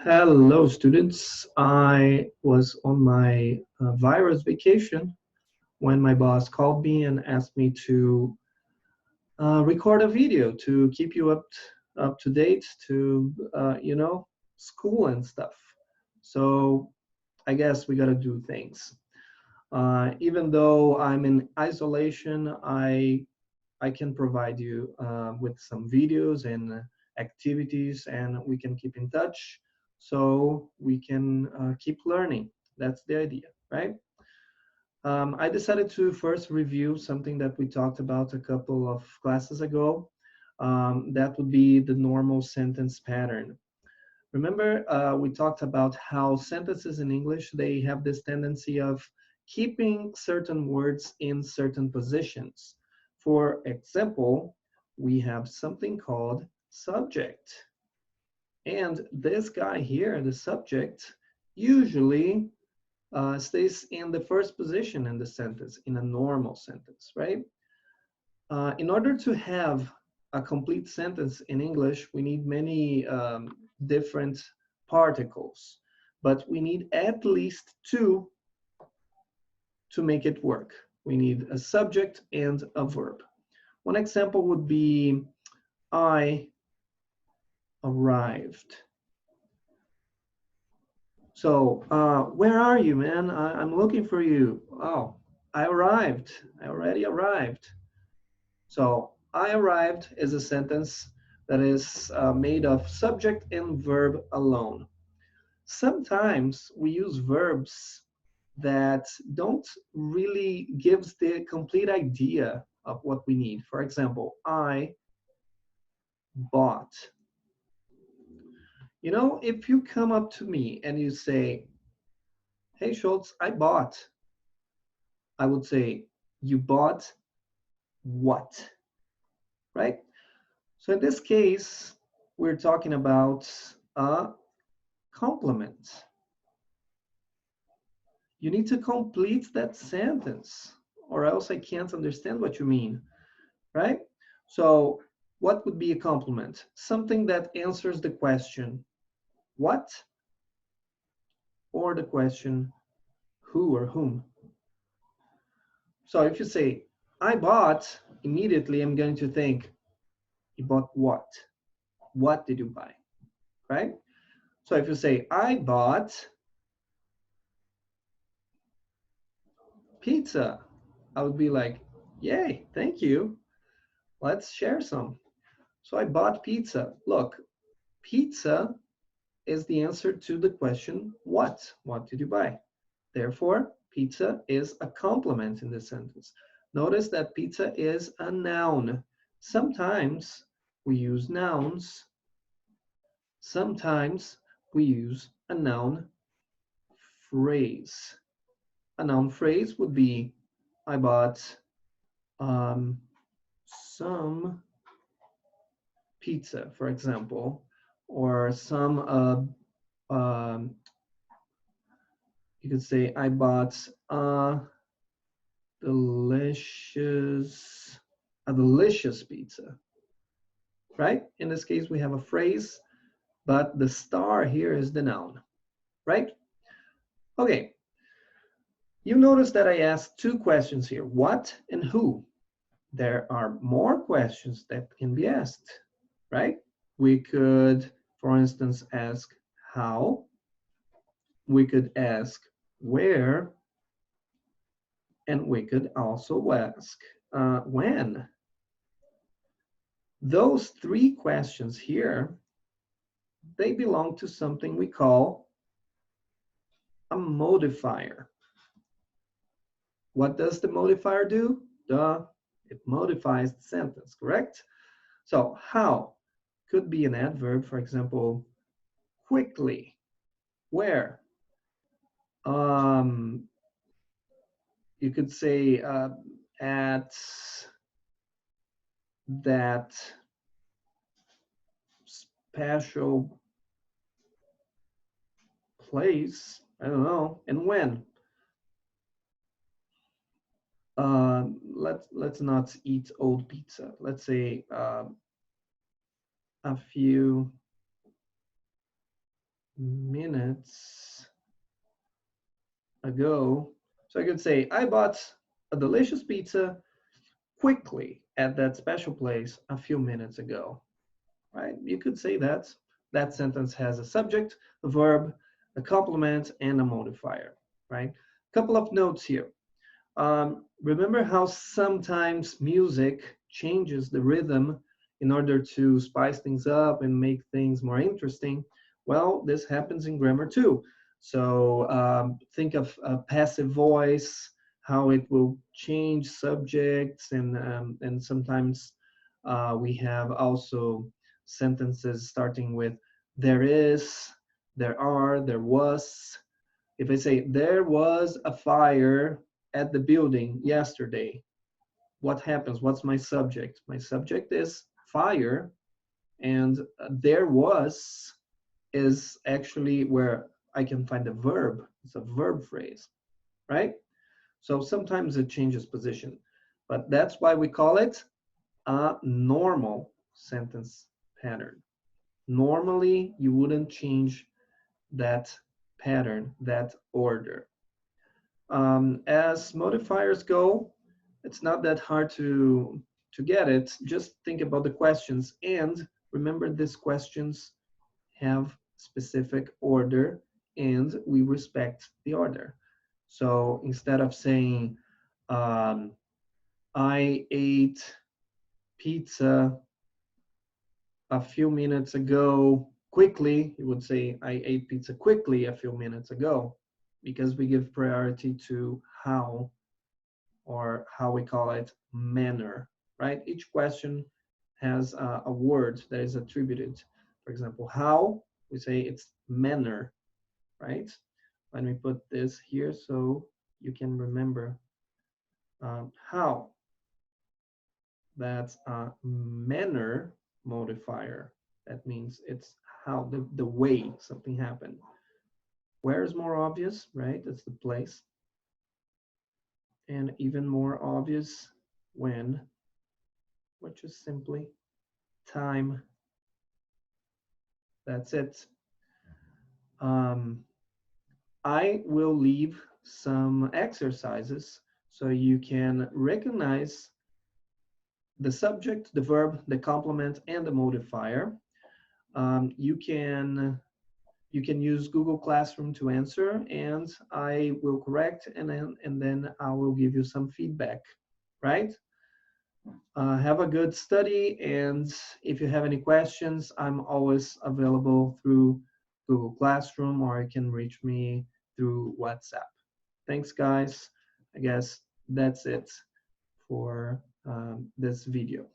Hello, students. I was on my virus vacation when my boss called me and asked me to record a video to keep you up to date to school and stuff. So I guess we gotta do things. Even though I'm in isolation, I can provide you with some videos and activities, and we can keep in touch so we can keep learning. That's the idea, right? I decided to first review something that we talked about a couple of classes ago. That would be the normal sentence pattern. Remember, we talked about how sentences in English, they have this tendency of keeping certain words in certain positions. For example, we have something called subject. And this guy here, the subject, usually stays in the first position in the sentence, in a normal sentence, right? In order to have a complete sentence in English, we need many different particles, but we need at least two to make it work. We need a subject and a verb. One example would be, I arrived. So, where are you, man? I'm looking for you. Oh, I arrived. I already arrived. So I arrived is a sentence that is made of subject and verb alone. Sometimes we use verbs that don't really gives the complete idea of what we need. For example, I bought. You know, if you come up to me and you say, hey Schultz, I bought, I would say, you bought what? Right? So in this case, we're talking about a complement. You need to complete that sentence, or else I can't understand what you mean, right? So what would be a complement? Something that answers the question, what? Or the question, who or whom? So if you say, I bought, immediately I'm going to think, you bought what? What did you buy, right? So if you say, I bought pizza, I would be like, yay, thank you. Let's share some. So I bought pizza. Look, pizza is the answer to the question, what? What did you buy? Therefore, pizza is a complement in this sentence. Notice that pizza is a noun. Sometimes we use nouns. Sometimes we use a noun phrase. A noun phrase would be, I bought some pizza, for example, or some, you could say, I bought delicious, a delicious pizza, right? In this case, we have a phrase, but the star here is the noun, right? Okay, you notice that I asked two questions here, what and who. There are more questions that can be asked, right? We could, for instance, ask how. We could ask where, and we could also ask when. Those three questions here, they belong to something we call a modifier. What does the modifier do? Duh, it modifies the sentence, correct? So how could be an adverb, for example, quickly. Where? Um, you could say at that special place. I don't know. And when? Let's not eat old pizza. Let's say a few minutes ago. So I could say, I bought a delicious pizza quickly at that special place a few minutes ago, right? You could say that. That sentence has a subject, a verb, a complement, and a modifier, right? Couple of notes here. Remember how sometimes music changes the rhythm in order to spice things up and make things more interesting? Well, this happens in grammar too. So think of a passive voice, how it will change subjects, and sometimes we have also sentences starting with there is, there are, there was. If I say there was a fire at the building yesterday, what happens? What's my subject? My subject is fire, and there was is actually where I can find a verb. It's a verb phrase, right? So sometimes it changes position, but that's why we call it a normal sentence pattern. Normally, you wouldn't change that pattern, that order. As modifiers go, it's not that hard to get it. Just think about the questions, and remember these questions have specific order, and we respect the order. So instead of saying I ate pizza a few minutes ago quickly, you would say I ate pizza quickly a few minutes ago, because we give priority to how, or how we call it, manner, right? Each question has a word that is attributed. For example, how, we say it's manner, right? Let me put this here so you can remember. How, that's a manner modifier. That means it's how, the way something happened. Where is more obvious, right? That's the place. And even more obvious, when, which is simply time. That's it. I will leave some exercises so you can recognize the subject, the verb, the complement, and the modifier. You can use Google Classroom to answer, and I will correct, and then I will give you some feedback, right? Have a good study, and if you have any questions, I'm always available through Google Classroom, or you can reach me through WhatsApp. Thanks, guys. I guess that's it for this video.